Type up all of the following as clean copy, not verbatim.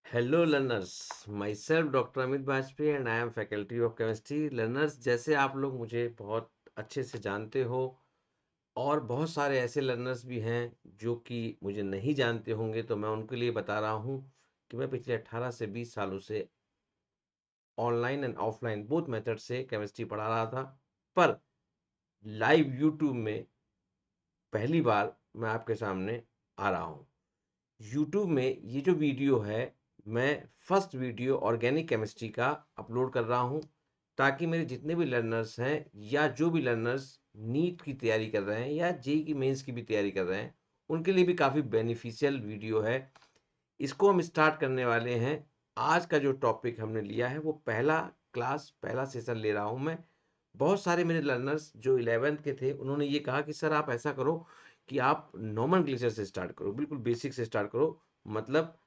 Hello learners, myself doctor Amit Bajpai and I am faculty of chemistry. Learners, जैसे आप लोग मुझे बहुत अच्छे से जानते हो और बहुत सारे ऐसे लर्नर्स भी हैं जो कि मुझे नहीं जानते होंगे, तो मैं उनके लिए बता रहा हूँ कि मैं पिछले 18 से 20 सालों से online and offline both method से केमिस्ट्री पढ़ा रहा था। पर लाइव यूट्यूब में पहली बार मैं आपके सामने आ रहा हूँ। यूट्यूब में ये जो वीडियो है, मैं फर्स्ट वीडियो ऑर्गेनिक केमिस्ट्री का अपलोड कर रहा हूँ, ताकि मेरे जितने भी लर्नर्स हैं या जो भी लर्नर्स नीट की तैयारी कर रहे हैं या जेई की मेंस की भी तैयारी कर रहे हैं, उनके लिए भी काफ़ी बेनिफिशियल वीडियो है। इसको हम स्टार्ट करने वाले हैं। आज का जो टॉपिक हमने लिया है वो पहला सेशन ले रहा हूँ मैं। बहुत सारे मेरे लर्नर्स जो 11th के थे, उन्होंने ये कहा कि सर आप ऐसा करो कि आप नोमेनक्लेचर से स्टार्ट करो, बिल्कुल बेसिक से स्टार्ट करो। मतलब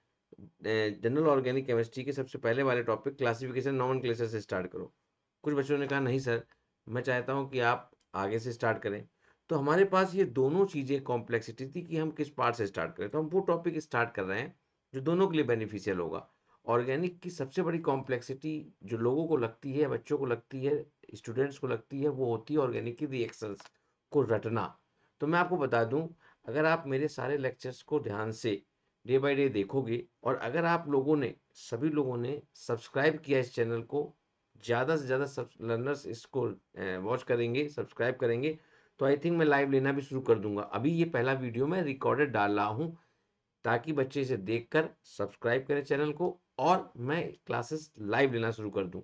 जनरल ऑर्गेनिक केमिस्ट्री के सबसे पहले वाले टॉपिक क्लासिफिकेशन नोमेनक्लेचर से स्टार्ट करो। कुछ बच्चों ने कहा नहीं सर, मैं चाहता हूँ कि आप आगे से स्टार्ट करें। तो हमारे पास ये दोनों चीज़ें कॉम्प्लेक्सिटी थी कि हम किस पार्ट से स्टार्ट करें, तो हम वो टॉपिक स्टार्ट कर रहे हैं जो दोनों के लिए बेनिफिशियल होगा। ऑर्गेनिक की सबसे बड़ी कॉम्प्लेक्सिटी जो लोगों को लगती है, बच्चों को लगती है, स्टूडेंट्स को लगती है, वो होती है ऑर्गेनिक की रिएक्शंस को रटना। तो मैं आपको बता दूं, अगर आप मेरे सारे लेक्चर्स को ध्यान से डे बाय डे देखोगे और अगर आप लोगों ने सभी लोगों ने सब्सक्राइब किया इस चैनल को, ज़्यादा से ज़्यादा सब लर्नर्स इसको वॉच करेंगे, सब्सक्राइब करेंगे, तो आई थिंक मैं लाइव लेना भी शुरू कर दूंगा। अभी ये पहला वीडियो मैं रिकॉर्डेड डाल रहा हूँ ताकि बच्चे इसे देखकर सब्सक्राइब करें चैनल को और मैं क्लासेस लाइव लेना शुरू कर दूं।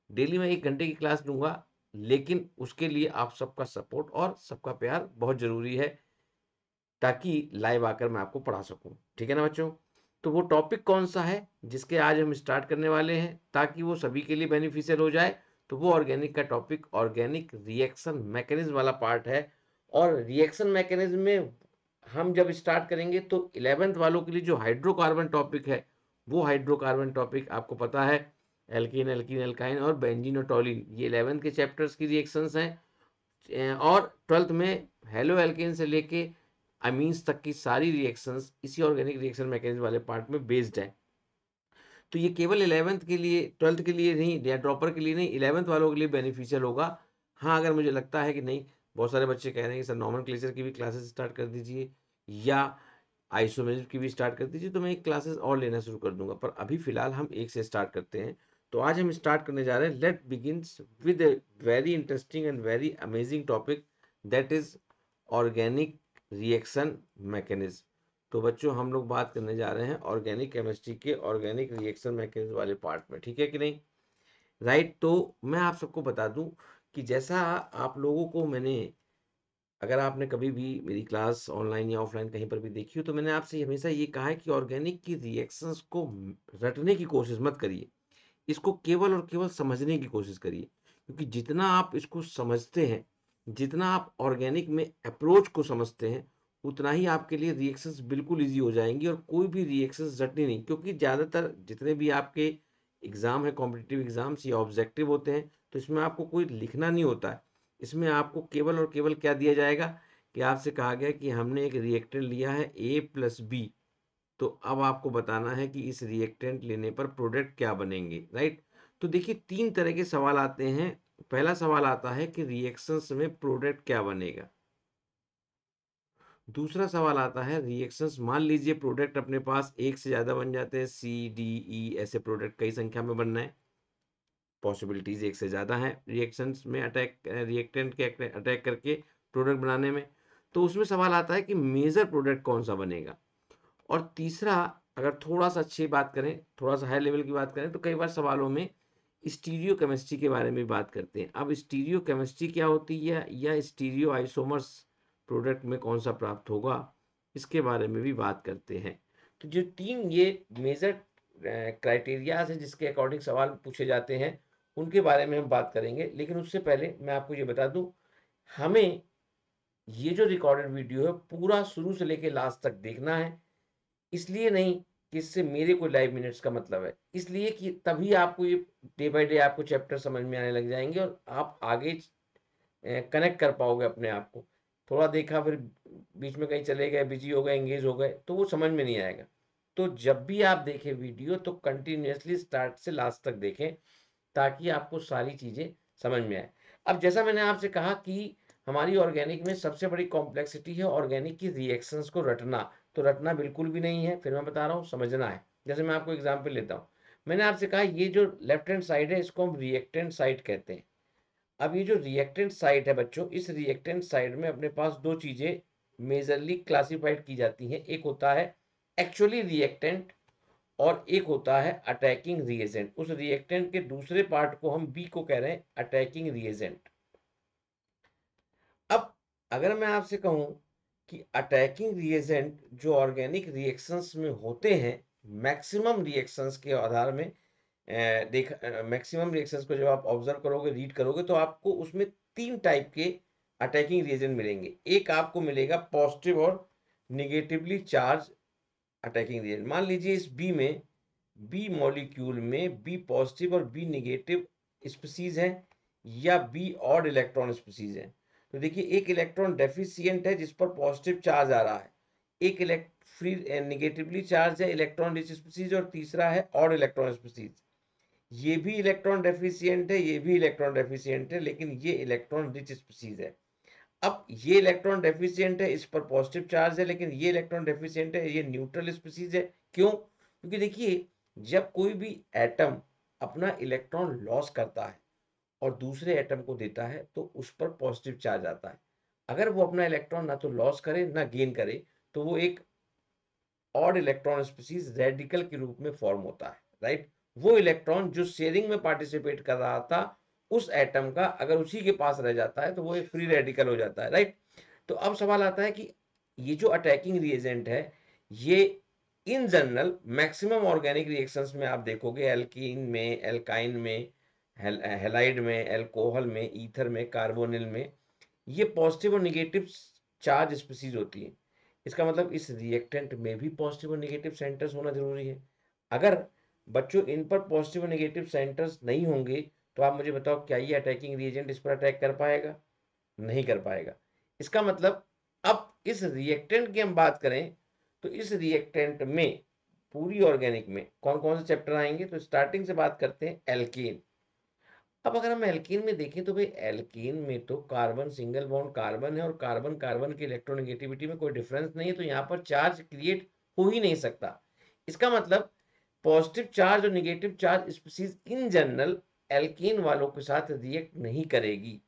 डेली मैं 1 घंटे की क्लास लूँगा, लेकिन उसके लिए आप सबका सपोर्ट और सबका प्यार बहुत ज़रूरी है, ताकि लाइव आकर मैं आपको पढ़ा सकूँ। ठीक है ना बच्चों? तो वो टॉपिक कौन-सा है, जिसके आज हम स्टार्ट करने वाले हैं, ताकि वो सभी के लिए बेनिफिशियल हो जाए, तो वो ऑर्गेनिक का टॉपिक ऑर्गेनिक रिएक्शन मैकेनिज़्म वाला पार्ट है। और रिएक्शन मैकेनिज़्म में हम जब स्टार्ट करेंगे तो 11th वालों के लिए जो हाइड्रोकार्बन टॉपिक है, वो हाइड्रोकार्बन टॉपिक आपको पता है, एल्कीन, एल्कीन, एल्काइन और बेंजीन और टॉलिन, ये 11th के चैप्टर्स की रिएक्शंस हैं। और 12th में हेलो एल्केन से लेके अमीन्स तक की सारी रिएक्शंस इसी ऑर्गेनिक रिएक्शन मैकेनिज्म वाले पार्ट में बेस्ड है। तो ये केवल 11th के लिए, 12th के लिए नहीं या ड्रॉपर के लिए नहीं, 11th वालों के लिए बेनिफिशियल होगा। हाँ, अगर मुझे लगता है कि नहीं, बहुत सारे बच्चे कह रहे हैं कि सर नॉमेनक्लेचर की भी क्लासेस स्टार्ट कर दीजिए या आइसोमेरिज्म की भी स्टार्ट कर दीजिए, तो मैं एक क्लासेस और लेना शुरू कर दूंगा, पर अभी फिलहाल हम एक से स्टार्ट करते हैं। तो आज हम स्टार्ट करने जा रहे हैं, let begins with a very interesting and very amazing topic, that is organic reaction mechanism. तो बच्चों, हम लोग बात करने जा रहे हैं ऑर्गेनिक केमिस्ट्री के ऑर्गेनिक रिएक्शन मैकेनिज्म वाले पार्ट में। ठीक है कि नहीं? राइट। तो मैं आप सबको बता दूं कि जैसा आप लोगों को मैंने, अगर आपने कभी भी मेरी क्लास ऑनलाइन या ऑफलाइन कहीं पर भी देखी हो, तो मैंने आपसे हमेशा ये कहा है कि ऑर्गेनिक की रिएक्शंस को रटने की कोशिश मत करिए, इसको केवल और केवल समझने की कोशिश करिए। क्योंकि जितना आप इसको समझते हैं, जितना आप ऑर्गेनिक में अप्रोच को समझते हैं, उतना ही आपके लिए रिएक्शंस बिल्कुल ईजी हो जाएंगी और कोई भी रिएक्शंस रटनी नहीं। क्योंकि ज़्यादातर जितने भी आपके एग्ज़ाम है, कॉम्पिटिटिव एग्ज़ाम्स या ऑब्जेक्टिव होते हैं, तो इसमें आपको कोई लिखना नहीं होता है। इसमें आपको केवल और केवल क्या दिया जाएगा कि आपसे कहा गया कि हमने एक रिएक्टेंट लिया है A+B, तो अब आपको बताना है कि इस रिएक्टेंट लेने पर प्रोडक्ट क्या बनेंगे। राइट। तो देखिए, 3 तरह के सवाल आते हैं। पहला सवाल आता है कि रिएक्शंस में प्रोडक्ट क्या बनेगा। दूसरा सवाल आता है रिएक्शंस, मान लीजिए प्रोडक्ट अपने पास एक से ज्यादा बन जाते हैं, C, D, E ऐसे प्रोडक्ट कई संख्या में बनना है, पॉसिबिलिटीज एक से ज़्यादा हैं रिएक्शंस में अटैक, रिएक्टेंट के अटैक करके प्रोडक्ट बनाने में। तो उसमें सवाल आता है कि मेजर प्रोडक्ट कौन सा बनेगा। और तीसरा, अगर थोड़ा सा अच्छी बात करें, थोड़ा सा हाई लेवल की बात करें, तो कई बार सवालों में स्टीरियो केमिस्ट्री के बारे में बात करते हैं। अब स्टीरियो केमिस्ट्री क्या होती है या स्टीरियो आइसोमर्स प्रोडक्ट में कौन सा प्राप्त होगा, इसके बारे में भी बात करते हैं। तो जो 3 ये मेजर क्राइटेरियाज है जिसके अकॉर्डिंग सवाल पूछे जाते हैं, उनके बारे में हम बात करेंगे। लेकिन उससे पहले मैं आपको ये बता दूं, हमें ये जो रिकॉर्डेड वीडियो है पूरा शुरू से लेके लास्ट तक देखना है। इसलिए नहीं कि इससे मेरे कोई लाइव मिनट्स का मतलब है, इसलिए कि तभी आपको ये डे बाय डे आपको चैप्टर समझ में आने लग जाएंगे और आप आगे कनेक्ट कर पाओगे अपने आप को। थोड़ा देखा फिर बीच में कहीं चले गए, बिजी हो गए, एंगेज हो गए, तो वो समझ में नहीं आएगा। तो जब भी आप देखें वीडियो तो कंटिन्यूअसली स्टार्ट से लास्ट तक देखें, ताकि आपको सारी चीज़ें समझ में आए। अब जैसा मैंने आपसे कहा कि हमारी ऑर्गेनिक में सबसे बड़ी कॉम्प्लेक्सिटी है ऑर्गेनिक की रिएक्शंस को रटना, तो रटना बिल्कुल भी नहीं है, फिर मैं बता रहा हूँ, समझना है। जैसे मैं आपको एग्जांपल लेता हूँ, मैंने आपसे कहा ये जो लेफ्ट हैंड साइड है इसको हम रिएक्टेंट साइड कहते हैं। अब ये जो रिएक्टेंट साइड है बच्चों, इस रिएक्टेंट साइड में अपने पास दो चीज़ें मेजरली क्लासिफाइड की जाती हैं, एक होता है एक्चुअली रिएक्टेंट और एक होता है अटैकिंग रिएजेंट। उस रिएक्टेंट के दूसरे पार्ट को हम बी को कह रहे हैं अटैकिंग रिएजेंट। अब अगर मैं आपसे कहूं कि अटैकिंग रिएजेंट जो ऑर्गेनिक रिएक्शंस में होते हैं, मैक्सिमम रिएक्शंस के आधार में मैक्सिमम रिएक्शंस को जब आप ऑब्जर्व करोगे, रीड करोगे, तो आपको उसमें तीन टाइप के अटैकिंग रिएजेंट मिलेंगे। एक आपको मिलेगा पॉजिटिव और निगेटिवली चार्ज अटैकिंग रिएजेंट। मान लीजिए इस बी में, बी मॉलिक्यूल में बी पॉजिटिव और बी निगेटिव स्पीसीज है, या बी ऑड इलेक्ट्रॉन स्पीसीज है। तो देखिए एक इलेक्ट्रॉन डेफिशिएंट है जिस पर पॉजिटिव चार्ज आ रहा है, एक फ्री निगेटिवली चार्ज है इलेक्ट्रॉन रिच स्पीसीज, और तीसरा है ऑड इलेक्ट्रॉन स्पीसीज। ये भी इलेक्ट्रॉन डेफिशिएंट है, ये भी इलेक्ट्रॉन डेफिशिएंट है, लेकिन ये इलेक्ट्रॉन रिच स्पीसीज है। अब ये इलेक्ट्रॉन डेफिशिएंट है, इस पर पॉजिटिव चार्ज है, लेकिन ये इलेक्ट्रॉन डेफिशिएंट है, ये न्यूट्रल स्पीसीज है। क्यों? क्योंकि देखिए जब कोई भी एटम अपना इलेक्ट्रॉन लॉस करता है और दूसरे एटम को देता है तो उस पर पॉजिटिव चार्ज आता है। अगर वो अपना इलेक्ट्रॉन ना तो लॉस करे ना गेन करे, तो वो एक ऑड इलेक्ट्रॉन स्पीसीज रेडिकल के रूप में फॉर्म होता है, राइट। वो इलेक्ट्रॉन जो शेयरिंग में पार्टिसिपेट कर रहा था उस एटम का, अगर उसी के पास रह जाता है तो वो एक फ्री रेडिकल हो जाता है, राइट। तो अब सवाल आता है कि ये जो अटैकिंग रिएजेंट है, ये in general maximum organic reactions में आप देखोगे, एल्कीन में, एल्काइन में, हेलाइड में, एल्कोहल में, ईथर में, कार्बोनिल में, ये पॉजिटिव और निगेटिव चार्ज स्पीसीज होती है। इसका मतलब इस रिएक्टेंट में भी पॉजिटिव और निगेटिव सेंटर्स होना जरूरी है। अगर बच्चों इन पर पॉजिटिव और निगेटिव सेंटर्स नहीं होंगे, तो आप मुझे बताओ क्या ये अटैकिंग रिएजेंट इस पर अटैक कर पाएगा? नहीं कर पाएगा। इसका मतलब अब इस रिएक्टेंट की हम बात करें तो इस रिएक्टेंट में पूरी ऑर्गेनिक में कौन कौन से चैप्टर आएंगे, तो स्टार्टिंग से बात करते हैं एल्कीन। अब अगर हम एल्कीन में देखें तो भाई एल्कीन में तो कार्बन सिंगल बॉन्ड कार्बन है, और कार्बन कार्बन की इलेक्ट्रोनेगेटिविटी में कोई डिफरेंस नहीं है, तो यहाँ पर चार्ज क्रिएट हो ही नहीं सकता। इसका मतलब पॉजिटिव चार्ज और negative charge species in general alkene वालों के साथ रिएक्ट नहीं करेगी।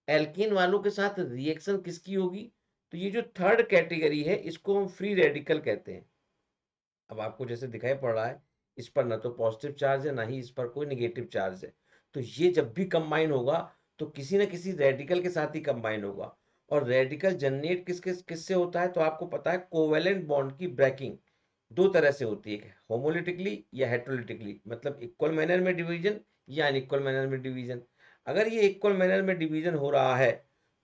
एल्कीन वालों के साथ रिएक्शन किसकी होगी? तो ये जो थर्ड कैटेगरी है इसको हम फ्री रेडिकल कहते हैं। अब आपको जैसे दिखाई पड़ रहा है, इस पर ना तो पॉजिटिव चार्ज है ना ही इस पर कोई निगेटिव चार्ज है, तो ये जब भी कंबाइन होगा तो किसी ना किसी रेडिकल के साथ ही कंबाइन होगा। और रेडिकल जनरेट किससे होता है? तो आपको पता है कोवेलेंट बॉन्ड की ब्रेकिंग दो तरह से होती है, होमोलिटिकली या हेट्रोलिटिकली, मतलब इक्वल मैनर में डिवीजन या अनइक्वल मैनर में डिवीजन। अगर ये इक्वल मैनर में डिवीजन हो रहा है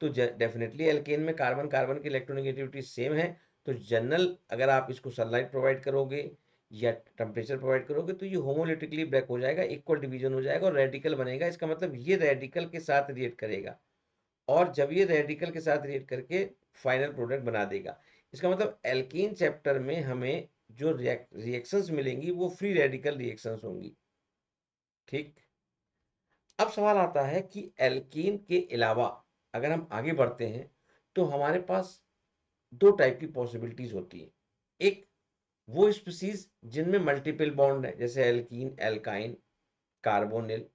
तो डेफिनेटली एल्केन में कार्बन कार्बन की इलेक्ट्रोनेगेटिविटी सेम है। तो जनरल अगर आप इसको सनलाइट प्रोवाइड करोगे या टेम्परेचर प्रोवाइड करोगे तो ये होमोलिटिकली ब्रेक हो जाएगा, इक्वल डिवीजन हो जाएगा और रेडिकल बनेगा। इसका मतलब ये रेडिकल के साथ रिएक्ट करेगा, और जब ये रेडिकल के साथ रिएक्ट करके फाइनल प्रोडक्ट बना देगा। इसका मतलब एल्कीन चैप्टर में हमें जो रिएक्शंस मिलेंगी वो फ्री रेडिकल रिएक्शंस होंगी, ठीक। अब सवाल आता है कि एल्कीन के अलावा अगर हम आगे बढ़ते हैं तो हमारे पास दो टाइप की पॉसिबिलिटीज होती है। एक वो स्पीसीज जिनमें मल्टीपल बॉन्ड है, जैसे एल्कीन, एल्काइन, कार्बोनिल,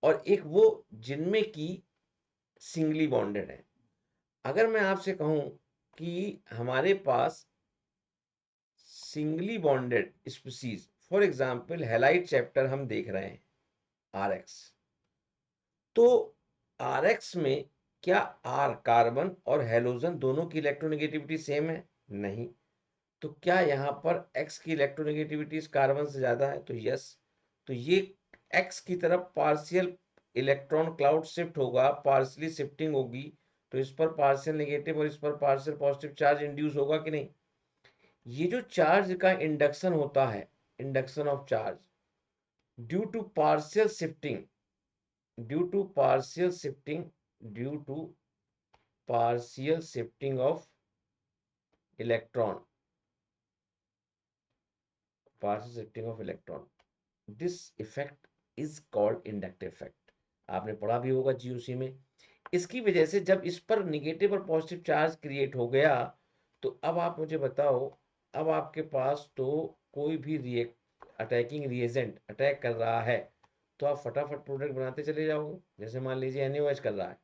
और एक वो जिनमें की सिंगली बॉन्डेड है। अगर मैं आपसे कहूं कि हमारे पास singly bonded species, for example halide chapter हम देख रहे हैं, आरएक्स, तो आरएक्स में क्या आर कार्बन और हेलोजन दोनों की इलेक्ट्रोनेगेटिविटी सेम है? नहीं। तो क्या यहाँ पर x की इलेक्ट्रोनेगेटिविटी इस कार्बन से ज्यादा है? तो यस। तो ये x की तरफ पार्शियल इलेक्ट्रॉन क्लाउड शिफ्ट होगा, पार्शियली शिफ्टिंग होगी, तो इस पर पार्शियल नेगेटिव और इस पर पार्शियल पॉजिटिव चार्ज इंड्यूस होगा कि नहीं? ये जो चार्ज का इंडक्शन होता है, induction of charge due to partial shifting, due to partial shifting, due to partial shifting of electron, partial shifting of electron. This effect is called inductive effect. आपने पढ़ा भी होगा जीओसी में। इसकी वजह से जब इस पर निगेटिव और पॉजिटिव चार्ज क्रिएट हो गया, तो अब आप मुझे बताओ, अब आपके पास तो कोई भी अटैकिंग रिएजेंट अटैक कर रहा है, तो आप फटाफट प्रोडक्ट बनाते चले जाओगे। जैसे मान लीजिए NaOH कर रहा है,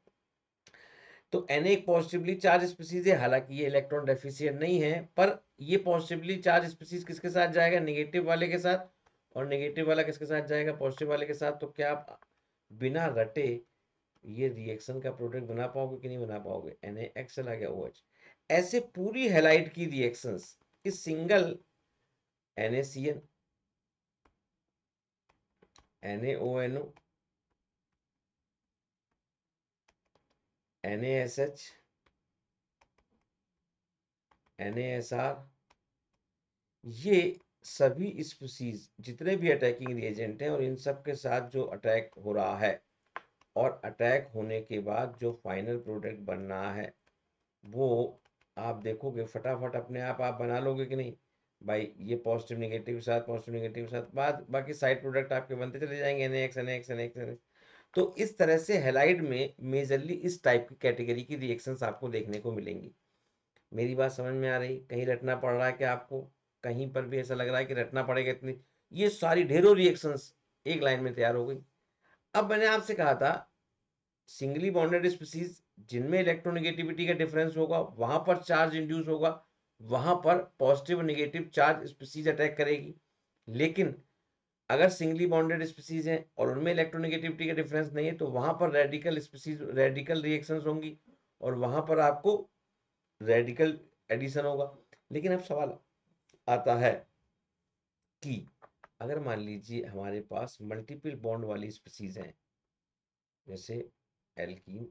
तो Na एक पॉजिटिवली चार्ज स्पीसीज है, हालांकि ये इलेक्ट्रॉन डेफिशिएंट नहीं है, पर ये पॉजिटिवली चार्ज स्पीसीज किसके साथ जाएगा? नेगेटिव वाले के साथ। और नेगेटिव वाला किसके साथ जाएगा? पॉजिटिव वाले के साथ। तो क्या आप बिना रटे ये रिएक्शन का प्रोडक्ट बना पाओगे कि नहीं बना पाओगे? NaX चला गया OH। ऐसे पूरी हैलाइड की रिएक्शंस इस single NaCN, NaONO, NaSH, NaSR, ये सभी स्पीसीज जितने भी अटैकिंग रिएजेंट हैं, और इन सब के साथ जो अटैक हो रहा है, और अटैक होने के बाद जो फाइनल प्रोडक्ट बन रहा है, वो आप देखोगे फटाफट अपने आप बना लोगे कि नहीं भाई? ये पॉजिटिव नेगेटिव के साथ, पॉजिटिव नेगेटिव के साथ, बाद बाकी साइड प्रोडक्ट आपके बनते चले जाएंगे, NaX, NaX, NaX, NaX। तो इस तरह से हैलाइड में मेजरली इस टाइप की कैटेगरी की रिएक्शंस आपको देखने को मिलेंगी। मेरी बात समझ में आ रही? कहीं रटना पड़ रहा है क्या आपको? कहीं पर भी ऐसा लग रहा है कि रटना पड़ेगा? इतनी ये सारी ढेरों रिएक्शंस एक लाइन में तैयार हो गई। अब मैंने आपसे कहा था सिंगली बॉन्डेड स्पीसीज जिनमें इलेक्ट्रोनेगेटिविटी का डिफरेंस होगा, वहां पर चार्ज इंड्यूस होगा, वहां पर पॉजिटिव और नेगेटिव चार्ज स्पीसीज अटैक करेगी। लेकिन अगर सिंगली बॉन्डेड स्पीसीज हैं और उनमें इलेक्ट्रोनेगेटिविटी का डिफरेंस नहीं है, तो वहां पर रेडिकल स्पीसीज, रेडिकल रिएक्शंस होंगी, और वहां पर आपको रेडिकल एडिशन होगा। लेकिन अब सवाल आता है कि अगर मान लीजिए हमारे पास मल्टीपल बॉन्ड वाली स्पीसीज हैं, जैसे एल्कीन,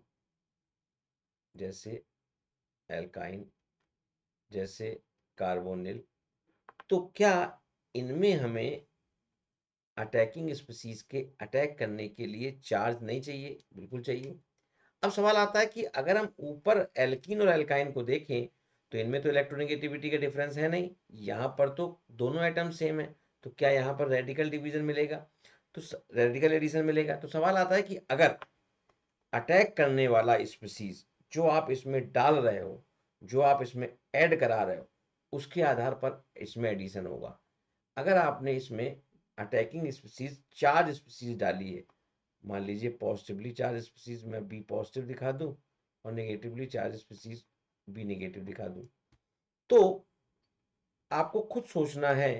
जैसे एल्काइन, जैसे कार्बोनिल, तो क्या इनमें हमें अटैकिंग स्पीसीज के अटैक करने के लिए चार्ज नहीं चाहिए? बिल्कुल चाहिए। अब सवाल आता है कि अगर हम ऊपर एल्कीन और एल्काइन को देखें, तो इनमें तो इलेक्ट्रोनेगेटिविटी का डिफरेंस है नहीं, यहाँ पर तो दोनों एटम सेम है, तो क्या यहाँ पर रेडिकल डिवीजन मिलेगा? तो रेडिकल एडिशन मिलेगा। तो सवाल आता है कि अगर अटैक करने वाला स्पीसीज जो आप इसमें डाल रहे हो, जो आप इसमें ऐड करा रहे हो, उसके आधार पर इसमें एडिशन होगा। अगर आपने इसमें अटैकिंग स्पीसीज चार्ज स्पीसीज डाली है, मान लीजिए पॉजिटिवली चार्ज स्पीसीज में बी पॉजिटिव दिखा दूं, और negatively charge species B negative दिखा दूं, तो आपको खुद सोचना है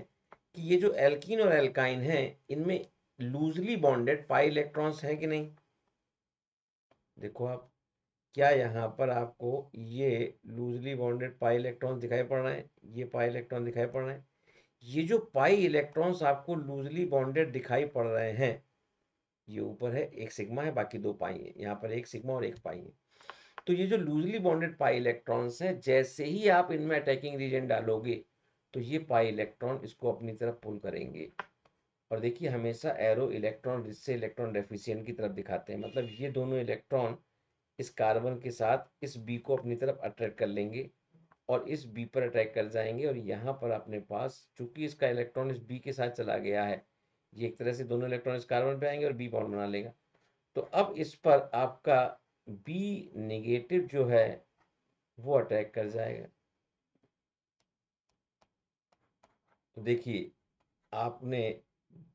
कि ये जो एल्कीन और एल्काइन है, इनमें लूजली बॉन्डेड पाई इलेक्ट्रॉन्स हैं कि नहीं? देखो आप, क्या यहाँ पर आपको ये लूजली बॉन्डेड पाई इलेक्ट्रॉन्स दिखाई पड़ रहे हैं? ये पाई इलेक्ट्रॉन दिखाई पड़ रहे हैं। ये जो पाई इलेक्ट्रॉन्स आपको लूजली बॉन्डेड दिखाई पड़ रहे हैं, ये ऊपर है एक सिग्मा है, बाकी दो पाई है, यहाँ पर एक सिग्मा और एक पाई है। तो ये जो लूजली बॉन्डेड पाई इलेक्ट्रॉन्स हैं, जैसे ही आप इनमें अटैकिंग रीजन डालोगे, तो ये पाई इलेक्ट्रॉन इसको अपनी तरफ पुल करेंगे। और देखिए हमेशा एरो इलेक्ट्रॉन जिससे इलेक्ट्रॉन डेफिशिएंट की तरफ दिखाते हैं, मतलब ये दोनों इलेक्ट्रॉन इस कार्बन के साथ इस बी को अपनी तरफ अट्रैक्ट कर लेंगे, और इस बी पर अटैक कर जाएंगे, और यहाँ पर अपने पास चूंकि इसका इलेक्ट्रॉन इस बी के साथ चला गया है, ये एक तरह से दोनों इलेक्ट्रॉन इस कार्बन पे आएंगे और बी बॉन्ड बना लेगा। तो अब इस पर आपका बी नेगेटिव जो है वो अटैक कर जाएगा। तो देखिए आपने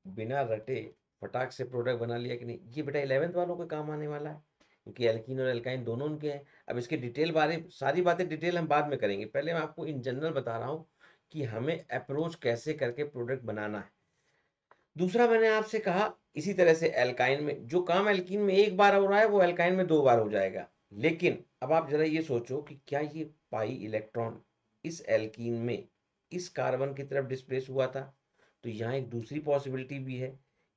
बिना रटे फटाक से प्रोडक्ट बना लिया कि नहीं? ये बेटा 11th वालों के काम आने वाला है, क्योंकि एल्कीन और एल्काइन दोनों उनके हैं। अब इसके डिटेल बारे सारी बातें डिटेल हम बाद में करेंगे, पहले मैं आपको इन जनरल बता रहा हूँ कि हमें अप्रोच कैसे करके प्रोडक्ट बनाना है। दूसरा मैंने आपसे कहा इसी तरह से एल्काइन में जो काम एल्कीन में एक बार हो रहा है, वो एल्काइन में 2 बार हो जाएगा। लेकिन अब आप जरा ये सोचो कि क्या ये पाई इलेक्ट्रॉन इस एल्कीन में इस कार्बन की तरफ डिस्प्लेस हुआ था? तो यहाँ एक दूसरी पॉसिबिलिटी भी है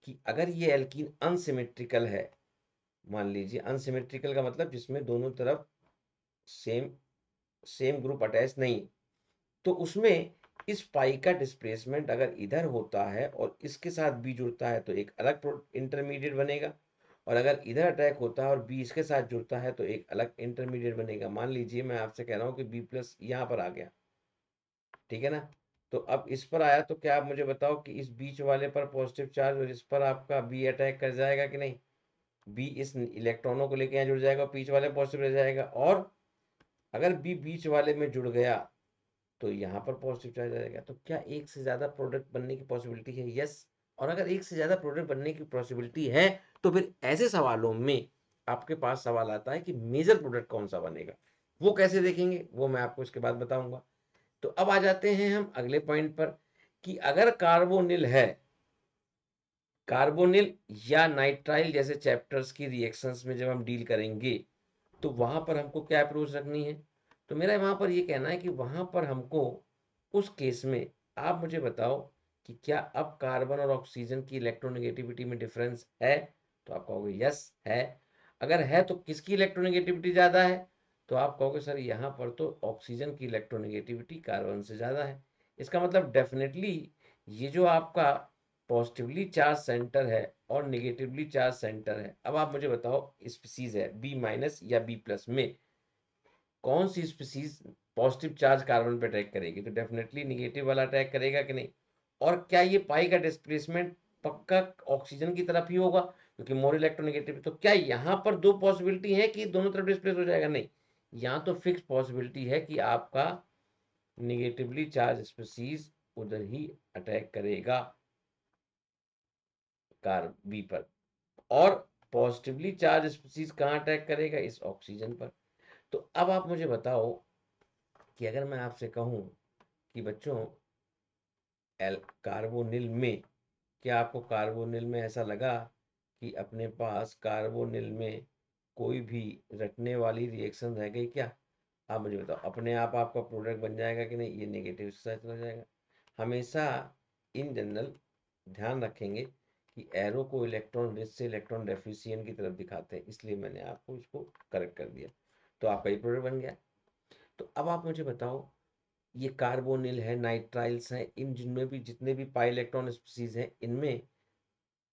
कि अगर ये एल्कीन अनसिमेट्रिकल है, मान लीजिए अनसिमेट्रिकल का मतलब जिसमें दोनों तरफ सेम सेम ग्रुप अटैच नहीं, तो उसमें इस पाई का डिस्प्लेसमेंट अगर इधर होता है और इसके साथ बी जुड़ता है, तो एक अलग इंटरमीडिएट बनेगा, और अगर इधर अटैक होता है और बी इसके साथ जुड़ता है, तो एक अलग इंटरमीडिएट बनेगा। मान लीजिए मैं आपसे कह रहा हूँ कि बी प्लस यहाँ पर आ गया, ठीक है ना? तो अब इस पर आया तो क्या आप मुझे बताओ कि इस बीच वाले पर पॉजिटिव चार्ज और इस पर आपका बी अटैक कर जाएगा कि नहीं? बी इस इलेक्ट्रॉनों को लेके यहाँ जुड़ जाएगा, बीच वाले पॉजिटिव रह जाएगा, और अगर बी बीच वाले में जुड़ गया तो यहाँ पर पॉजिटिव चार्ज आ जाएगा। तो क्या एक से ज़्यादा प्रोडक्ट बनने की पॉसिबिलिटी है? यस। और अगर एक से ज़्यादा प्रोडक्ट बनने की पॉसिबिलिटी है तो फिर ऐसे सवालों में आपके पास सवाल आता है कि मेजर प्रोडक्ट कौन सा बनेगा। वो कैसे देखेंगे वो मैं आपको इसके बाद बताऊंगा। तो अब आ जाते हैं हम अगले पॉइंट पर कि अगर कार्बोनिल है, कार्बोनिल या नाइट्राइल जैसे चैप्टर्स की रिएक्शंस में जब हम डील करेंगे तो वहां पर हमको क्या अप्रोच रखनी है? तो मेरा वहां पर ये कहना है कि वहां पर हमको उस केस में आप मुझे बताओ कि क्या अब कार्बन और ऑक्सीजन की इलेक्ट्रोनेगेटिविटी में डिफरेंस है? तो आप कहोगे यस है। अगर है तो किसकी इलेक्ट्रोनेगेटिविटी ज़्यादा है? तो आप कहोगे सर यहाँ पर तो ऑक्सीजन की इलेक्ट्रोनेगेटिविटी कार्बन से ज़्यादा है। इसका मतलब डेफिनेटली ये जो आपका पॉजिटिवली चार्ज सेंटर है और निगेटिवली चार्ज सेंटर है, अब आप मुझे बताओ स्पीसीज है बी माइनस या बी प्लस में कौन सी स्पीसीज पॉजिटिव चार्ज कार्बन पे अटैक करेगी? तो डेफिनेटली निगेटिव वाला अटैक करेगा कि नहीं? और क्या ये पाई का डिस्प्लेसमेंट पक्का ऑक्सीजन की तरफ ही होगा क्योंकि मोर इलेक्ट्रोनेगेटिव? तो क्या यहाँ पर दो पॉसिबिलिटी है कि दोनों तरफ डिस्प्लेस हो जाएगा? नहीं, यहाँ तो फिक्स पॉसिबिलिटी है कि आपका निगेटिवली चार्ज स्पीसीज उधर ही अटैक करेगा कार बी पर, और पॉजिटिवली चार्ज स्पीसीज कहाँ अटैक करेगा? इस ऑक्सीजन पर। तो अब आप मुझे बताओ कि अगर मैं आपसे कहूं कि बच्चों एल कार्बोनिल में, क्या आपको कार्बोनिल में ऐसा लगा कि अपने पास कार्बोनिल में कोई भी रटने वाली रिएक्शन रह गई क्या? आप मुझे बताओ अपने आप आपका प्रोडक्ट बन जाएगा कि नहीं? ये नेगेटिव साइड चला जाएगा। हमेशा इन जनरल ध्यान रखेंगे कि एरो को इलेक्ट्रॉन रिच से इलेक्ट्रॉन डेफिशिएंट की तरफ दिखाते हैं, इसलिए मैंने आपको इसको करेक्ट कर दिया। तो आपका ये प्रोडक्ट बन गया। तो अब आप मुझे बताओ ये कार्बोनिल है, नाइट्राइल्स हैं, इन जिनमें भी जितने भी पाई इलेक्ट्रॉन स्पीसीज हैं इनमें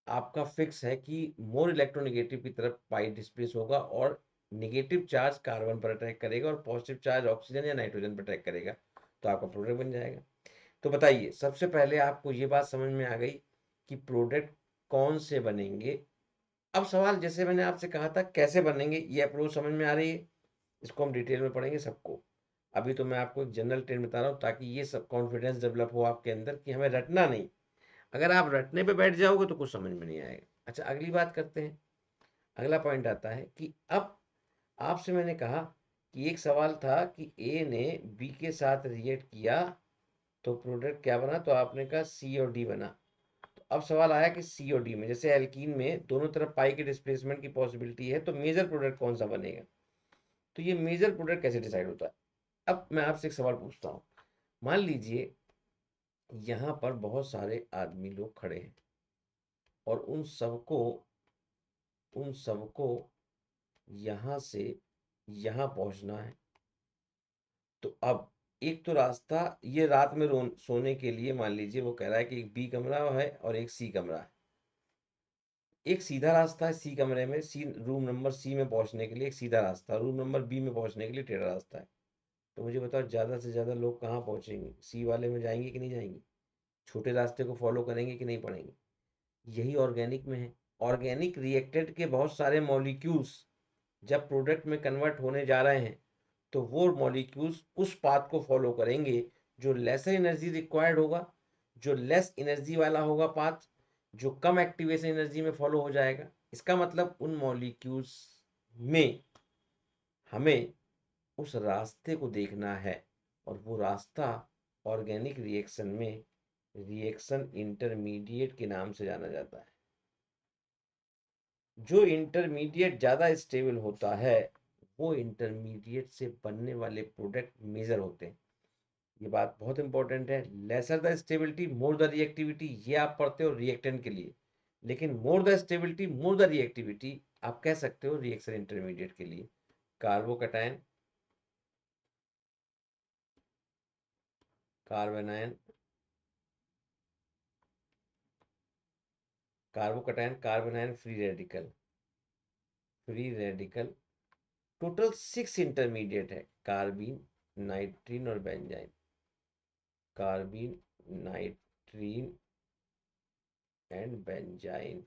आपका फिक्स है कि मोर इलेक्ट्रोनेगेटिव की तरफ पाई डिस्प्लेस होगा और नेगेटिव चार्ज कार्बन पर अटैक करेगा और पॉजिटिव चार्ज ऑक्सीजन या नाइट्रोजन पर अटैक करेगा। तो आपका प्रोडक्ट बन जाएगा। तो बताइए सबसे पहले आपको ये बात समझ में आ गई कि प्रोडक्ट कौन से बनेंगे। अब सवाल जैसे मैंने आपसे कहा था कैसे बनेंगे, ये अप्रोच समझ में आ रही है? इसको हम डिटेल में पढ़ेंगे सबको। अभी तो मैं आपको एक जनरल ट्रेंड बता रहा हूँ ताकि ये सब कॉन्फिडेंस डेवलप हो आपके अंदर कि हमें रटना नहीं। अगर आप रटने पे बैठ जाओगे तो कुछ समझ में नहीं आएगा। अच्छा अगली बात करते हैं। अगला पॉइंट आता है कि अब आपसे मैंने कहा कि एक सवाल था कि ए ने बी के साथ रिएक्ट किया तो प्रोडक्ट क्या बना? तो आपने कहा सी और डी बना। तो अब सवाल आया कि सी और डी में जैसे एल्कीन में दोनों तरफ पाई के डिस्प्लेसमेंट की पॉसिबिलिटी है तो मेजर प्रोडक्ट कौन सा बनेगा? तो ये मेजर प्रोडक्ट कैसे डिसाइड होता है? अब मैं आपसे एक सवाल पूछता हूँ। मान लीजिए यहाँ पर बहुत सारे आदमी लोग खड़े हैं और उन सबको यहाँ से यहाँ पहुँचना है। तो अब एक तो रास्ता ये रात में सोने के लिए मान लीजिए वो कह रहा है कि एक बी कमरा है और एक सी कमरा है। एक सीधा रास्ता है सी कमरे में, सी रूम नंबर सी में पहुंचने के लिए एक सीधा रास्ता, रूम नंबर बी में पहुंचने के लिए टेढ़ा रास्ता है। तो मुझे बताओ ज़्यादा से ज़्यादा लोग कहाँ पहुंचेंगे? सी वाले में जाएंगे कि नहीं जाएंगे? छोटे रास्ते को फॉलो करेंगे कि नहीं पड़ेंगे? यही ऑर्गेनिक में है। ऑर्गेनिक रिएक्टेड के बहुत सारे मॉलिक्यूल्स जब प्रोडक्ट में कन्वर्ट होने जा रहे हैं तो वो मॉलिक्यूल्स उस पाथ को फॉलो करेंगे जो लेसर एनर्जी रिक्वायर्ड होगा, जो लेस एनर्जी वाला होगा पाथ, जो कम एक्टिवेशन एनर्जी में फॉलो हो जाएगा। इसका मतलब उन मॉलिक्यूल्स में हमें उस रास्ते को देखना है और वो रास्ता ऑर्गेनिक रिएक्शन में रिएक्शन इंटरमीडिएट के नाम से जाना जाता है। जो इंटरमीडिएट ज़्यादा स्टेबल होता है वो इंटरमीडिएट से बनने वाले प्रोडक्ट मेजर होते हैं। ये बात बहुत इंपॉर्टेंट है। Lesser the stability more the reactivity, ये आप पढ़ते हो रिएक्टेंट के लिए, लेकिन more the stability more the reactivity आप कह सकते हो रिएक्शन इंटरमीडिएट के लिए। Carbocation, carbanion, carbocation carbanion free radical total 6 intermediate है, कार्बीन, नाइट्रीन और benzyne. Carbene, nitrene and benzyne.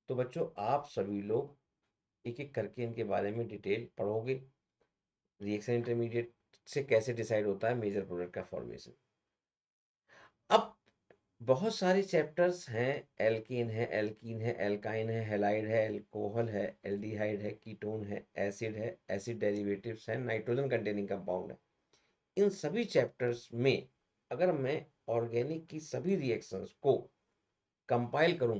तो बच्चों आप सभी लोग एक एक करके इनके बारे में डिटेल पढ़ोगे। रिएक्शन इंटरमीडिएट से कैसे डिसाइड होता है मेजर प्रोडक्ट का फॉर्मेशन। अब बहुत सारे चैप्टर्स हैं, एल्कीन है, एल्काइन है, हेलाइड है, एल्कोहल है, एल्डिहाइड है, कीटोन है, एसिड डेरिवेटिव्स हैं, नाइट्रोजन कंटेनिंग कंपाउंड है। इन सभी चैप्टर्स में अगर मैं ऑर्गेनिक की सभी रिएक्शंस को कंपाइल करूं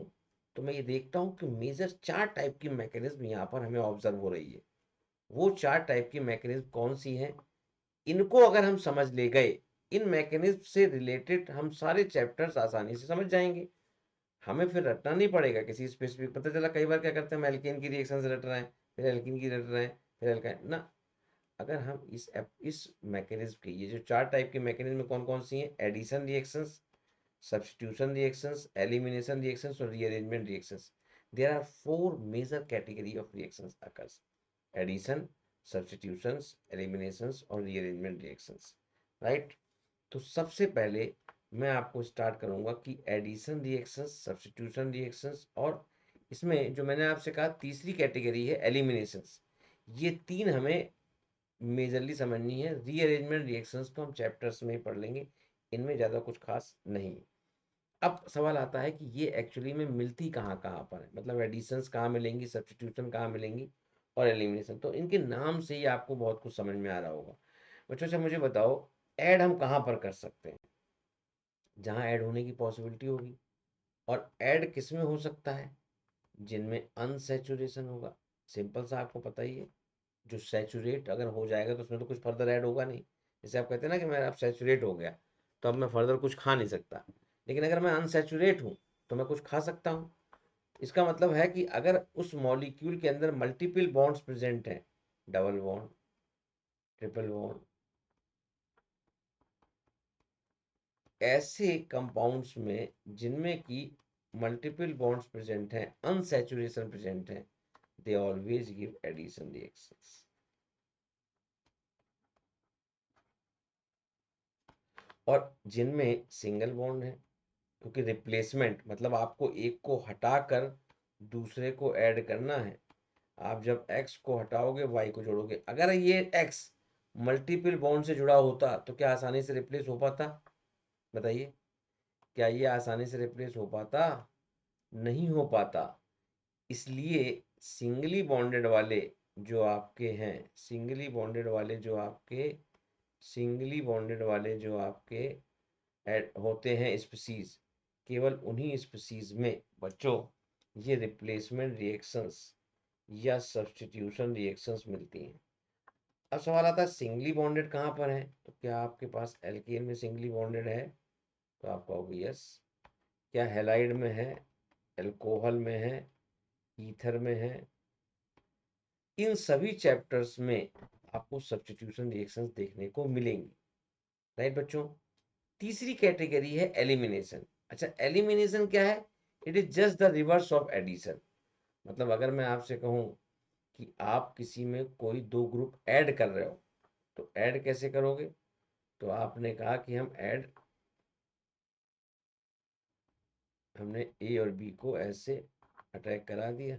तो मैं ये देखता हूं कि मेजर 4 टाइप की मैकेनिज्म यहाँ पर हमें ऑब्जर्व हो रही है। वो 4 टाइप की मैकेनिज्म कौन सी हैं, इनको अगर हम समझ ले गए, इन मैकेनिज्म से रिलेटेड हम सारे चैप्टर्स आसानी से समझ जाएंगे। हमें फिर रटना नहीं पड़ेगा किसी स्पेसिफिक। पता चला कई बार क्या करते हैं, हम एल्केन की रिएक्शन से रट रहे हैं, फिर एल्कीन की रट रहे हैं, फिर एल्काइन ना। अगर हम इस मैकेनिज्म की, ये जो 4 टाइप के मैकेनिज्म कौन कौन सी हैं, addition reactions, substitution reactions, elimination reactions और rearrangement reactions. There are 4 major category of reactions occurs: addition, substitutions, eliminations और rearrangement reactions. Right? तो सबसे पहले मैं आपको स्टार्ट करूंगा कि एडिशन रिएक्शंस, सब्स्टिट्यूशन रिएक्शंस और इसमें जो मैंने आपसे कहा तीसरी कैटेगरी है एलिमिनेशंस। ये तीन हमें मेजरली समझनी है। रीअरेंजमेंट रिएक्शंस तो हम चैप्टर्स में ही पढ़ लेंगे, इनमें ज़्यादा कुछ खास नहीं है। अब सवाल आता है कि ये एक्चुअली में मिलती कहाँ कहाँ पर है, मतलब एडिशंस कहाँ मिलेंगी, सब्स्टिट्यूशन कहाँ मिलेंगी और एलिमिनेशन। तो इनके नाम से ही आपको बहुत कुछ समझ में आ रहा होगा। बच्चों से मुझे बताओ, ऐड हम कहाँ पर कर सकते हैं, जहाँ ऐड होने की पॉसिबिलिटी होगी। और ऐड किस में हो सकता है, जिनमें अनसैचुरेशन होगा। सिंपल सा आपको पता ही है, जो सैचुरेट अगर हो जाएगा तो उसमें तो कुछ फर्दर ऐड होगा नहीं। जैसे आप कहते हैं ना कि मैं अब सैचुरेट हो गया तो अब मैं फर्दर कुछ खा नहीं सकता, लेकिन अगर मैं अनसैचुरेट हूँ तो मैं कुछ खा सकता हूँ। इसका मतलब है कि अगर उस मॉलिक्यूल के अंदर मल्टीपल बॉन्ड्स प्रेजेंट हैं, डबल बॉन्ड, ट्रिपल बॉन्ड, ऐसे कंपाउंड्स में जिनमें की मल्टीपल बॉन्ड्स प्रेजेंट हैं, अनसैचुरेशन प्रेजेंट है, they always give addition reactions. और जिनमें सिंगल बॉन्ड है, क्योंकि रिप्लेसमेंट मतलब आपको एक को हटाकर दूसरे को ऐड करना है। आप जब x को हटाओगे y को जोड़ोगे। अगर ये x मल्टीपल बॉन्ड से जुड़ा होता तो क्या आसानी से रिप्लेस हो पाता, बताइए? क्या ये आसानी से रिप्लेस हो पाता? नहीं हो पाता। इसलिए सिंगली बॉन्डेड वाले जो आपके हैं, सिंगली बॉन्डेड वाले जो आपके होते हैं स्पीसीज, केवल उन्हीं स्पीसीज में बच्चों ये रिप्लेसमेंट रिएक्शंस या सब्स्टिट्यूशन रिएक्शंस मिलती हैं। अब सवाल आता है सिंगली बॉन्डेड कहाँ पर है, तो क्या आपके पास एल्केन में सिंगली बॉन्डेड है, तो आप कहोगे यस। क्या हेलाइड में है, एल्कोहल में है, ईथर में है? इन सभी चैप्टर्स में आपको सब्स्टिट्यूशन रिएक्शंस देखने को मिलेंगी। राइट बच्चों? तीसरी कैटेगरी है एलिमिनेशन। अच्छा, एलिमिनेशन क्या है? It is just the reverse of addition. मतलब अगर मैं आपसे कहूं कि आप किसी में कोई 2 ग्रुप ऐड कर रहे हो, तो ऐड कैसे करोगे? तो आपने कहा कि हमने ए और बी को ऐसे अटैक करा दिया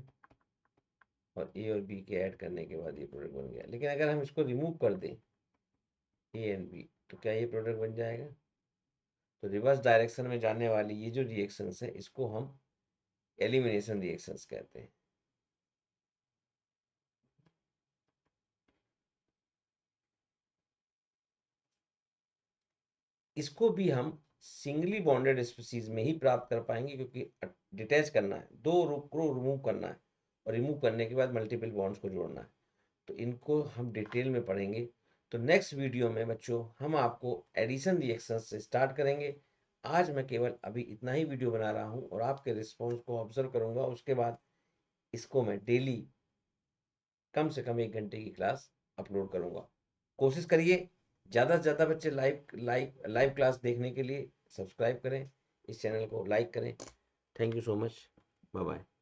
और ए और बी के ऐड करने के बाद ये प्रोडक्ट बन गया। लेकिन अगर हम इसको रिमूव कर दें, ए एंड बी, तो क्या ये प्रोडक्ट बन जाएगा? तो रिवर्स डायरेक्शन में जाने वाली ये जो रिएक्शंस है, इसको हम एलिमिनेशन रिएक्शंस कहते हैं। इसको भी हम सिंगली बॉन्डेड स्पीसीज में ही प्राप्त कर पाएंगे, क्योंकि डिटैच करना है, 2 ग्रुप को रिमूव करना है और रिमूव करने के बाद मल्टीपल बॉन्ड्स को जोड़ना है। तो इनको हम डिटेल में पढ़ेंगे। तो नेक्स्ट वीडियो में बच्चों हम आपको एडिशन रिएक्शन से स्टार्ट करेंगे। आज मैं केवल अभी इतना ही वीडियो बना रहा हूँ और आपके रिस्पॉन्स को ऑब्जर्व करूँगा। उसके बाद इसको मैं डेली कम से कम 1 घंटे की क्लास अपलोड करूँगा। कोशिश करिए ज़्यादा से ज़्यादा बच्चे लाइव क्लास देखने के लिए सब्सक्राइब करें, इस चैनल को लाइक करें। Thank you so much. Bye bye.